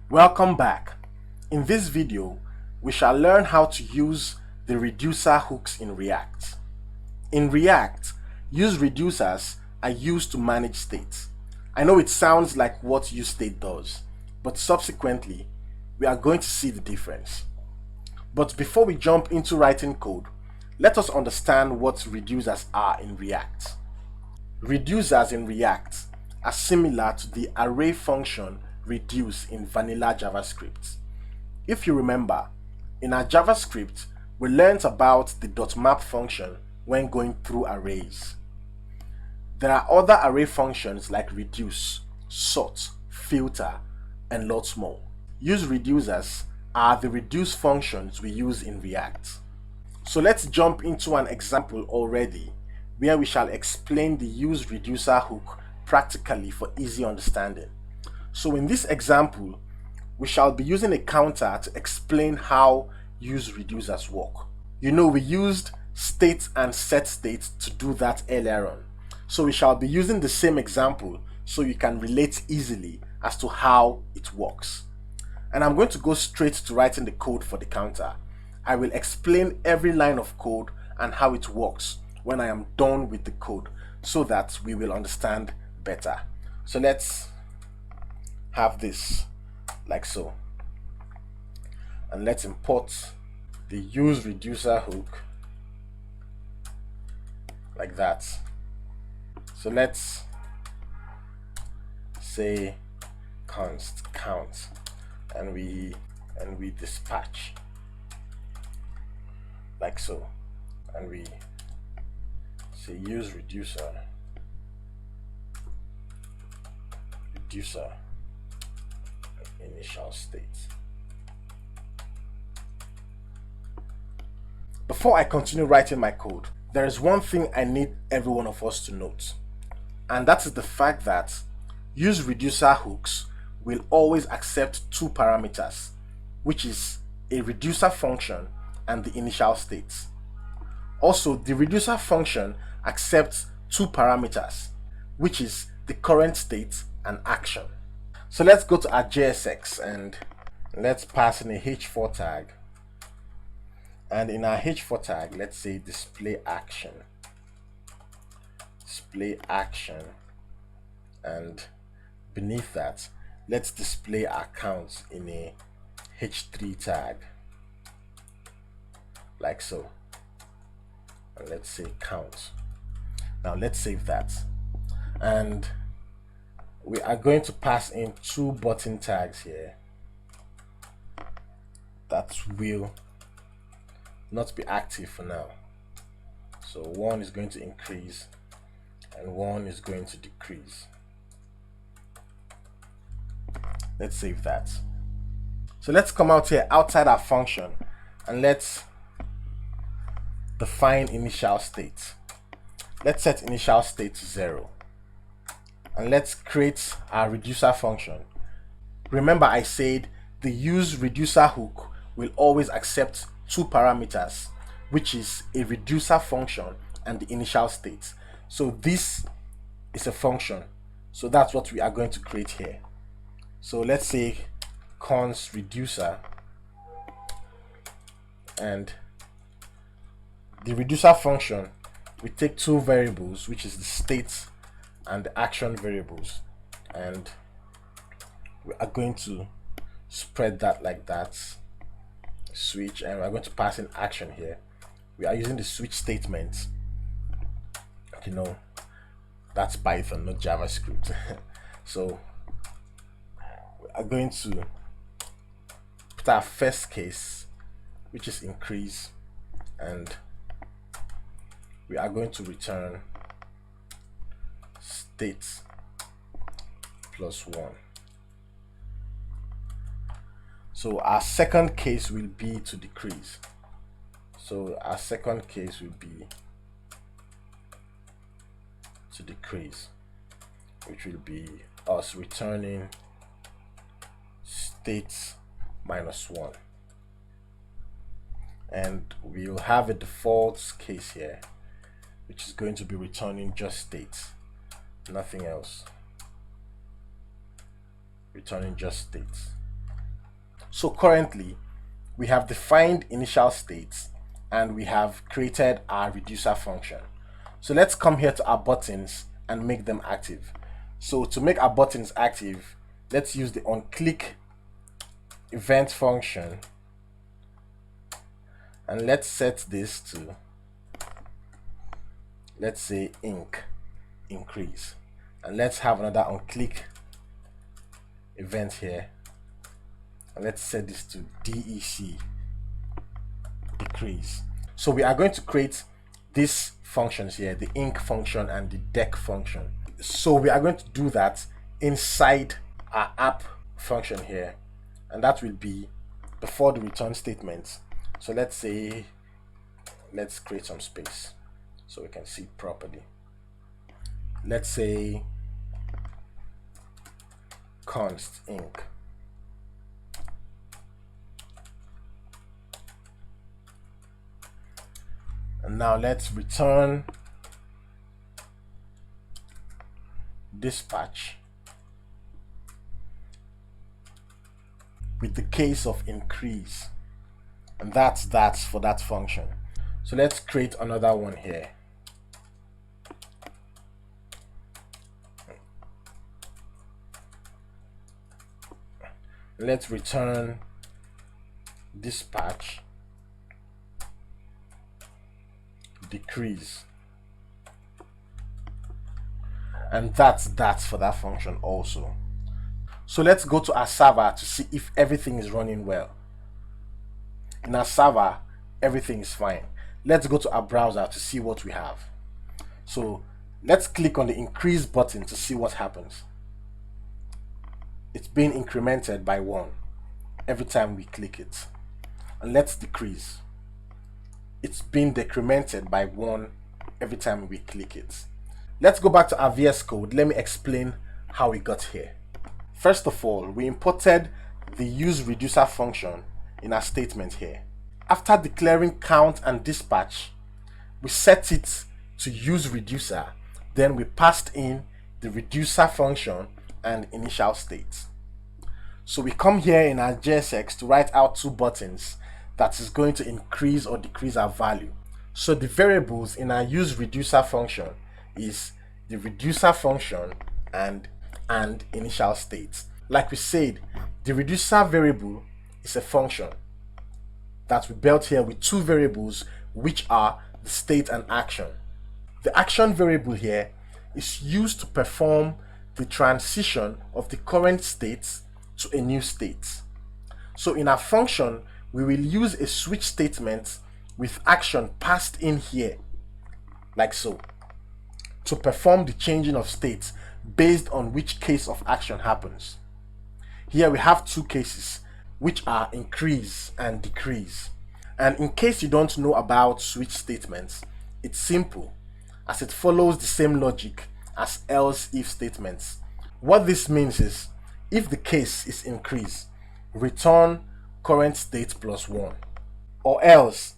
Welcome back. In this video, we shall learn how to use the reducer hooks in React. In React, use reducers are used to manage states. I know it sounds like what useState does, but subsequently, we are going to see the difference. But before we jump into writing code, let us understand what reducers are in React. Reducers in React are similar to the array function reduce in vanilla JavaScript. If you remember, in our JavaScript, we learned about the .map function when going through arrays. There are other array functions like reduce, sort, filter, and lots more. Use reducers are the reduce functions we use in React. So let's jump into an example already where we shall explain the use reducer hook practically for easy understanding. So in this example, we shall be using a counter to explain how use reducers work. You know, we used state and set state to do that earlier on. So we shall be using the same example so you can relate easily as to how it works. And I'm going to go straight to writing the code for the counter. I will explain every line of code and how it works when I am done with the code so that we will understand better. So let's have this like so. And let's import the use reducer hook like that. So let's say const count and we dispatch like so, and we say use reducer initial state. Before I continue writing my code, there is one thing I need every one of us to note, and that is the fact that use reducer hooks will always accept two parameters, which is a reducer function and the initial state. Also, the reducer function accepts two parameters, which is the current state and action. So let's go to our JSX and let's pass in a h4 tag. And in our h4 tag, let's say display action. And beneath that, let's display our count in a h3 tag like so, and let's say count. Now let's save that, and we are going to pass in two button tags here that will not be active for now. So one is going to increase and one is going to decrease. Let's save that. So let's come out here outside our function and let's define initial state. Let's set initial state to 0 and let's create our reducer function. Remember, I said the use reducer hook will always accept two parameters, which is a reducer function and the initial state. So this is a function, so that's what we are going to create here. So let's say const reducer, and the reducer function, we take two variables, which is the state and the action variables, and we are going to spread that like that, switch, and we're going to pass in action here. We are using the switch statement. You know, that's Python, not JavaScript. So we are going to put our first case, which is increase, and we are going to return state plus 1. So our second case will be to decrease. So our second case will be to decrease, which will be us returning state minus 1. And we'll have a default case here, which is going to be returning just state, nothing else. Returning just state. So currently, we have defined initial states and we have created our reducer function. So let's come here to our buttons and make them active. So to make our buttons active, let's use the onClick event function, and let's set this to, let's say, increase, and let's have another onClick event here, and let's set this to DEC, decrease. So we are going to create these functions here, the inc function and the dec function. So we are going to do that inside our app function here, and that will be before the return statement. So let's create some space so we can see it properly. Let's say const inc. And now let's return dispatch with the case of increase, and that's for that function. So let's create another one here. Let's return dispatch decrease, and that's for that function also. So let's go to our server to see if everything is running well. In our server, everything is fine. Let's go to our browser to see what we have. So let's click on the increase button to see what happens. It's being incremented by 1 every time we click it. And let's decrease. It's being decremented by 1 every time we click it. Let's go back to our VS Code. Let me explain how we got here. First of all, we imported the useReducer function in our statement here. After declaring count and dispatch, we set it to useReducer. Then we passed in the reducer function and initial state. So we come here in our JSX to write out 2 buttons that is going to increase or decrease our value. So the variables in our useReducer function is the reducer function and initial state. Like we said, the reducer variable is a function that we built here with 2 variables, which are the state and action. The action variable here is used to perform the transition of the current state to a new state. So in our function, we will use a switch statement with action passed in here, like so, to perform the changing of states based on which case of action happens. Here we have 2 cases, which are increase and decrease. And in case you don't know about switch statements, it's simple, as it follows the same logic as else if statements. What this means is, if the case is increase, return current state plus 1. Or else,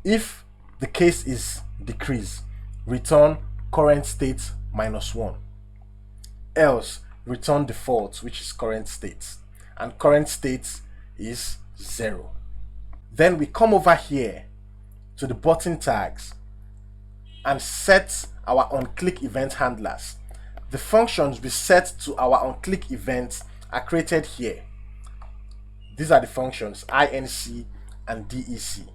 if the case is decrease, return current state minus 1. Else, return default, which is current state. And current state is 0. Then we come over here to the button tags and set our onClick event handlers. The functions we set to our onClick events are created here. These are the functions inc and dec.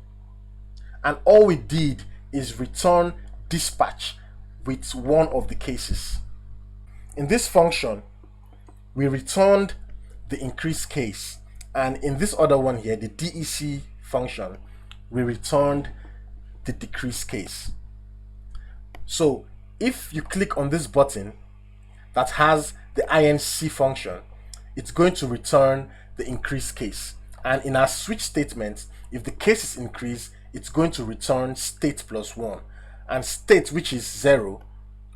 And all we did is return dispatch with one of the cases. In this function, we returned the increase case, and in this other one here, the dec function, we returned the decrease case. So if you click on this button that has the inc function, it's going to return the increase case. And in our switch statement, if the case is increased, it's going to return state plus 1. And state, which is 0,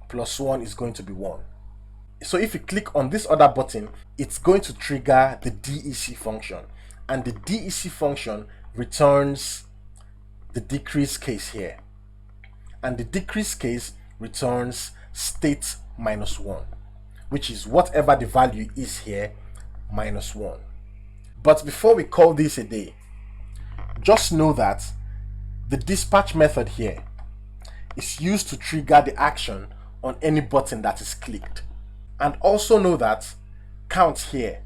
plus 1 is going to be 1. So if you click on this other button, it's going to trigger the dec function. And the dec function returns the decrease case here. And the decrease case returns state minus 1, which is whatever the value is here, minus 1. But before we call this a day, just know that the dispatch method here is used to trigger the action on any button that is clicked. And also know that count here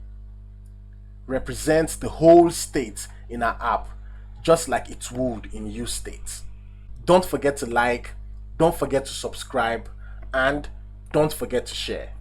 represents the whole state in our app, just like it would in use state. Don't forget to like, don't forget to subscribe, and don't forget to share.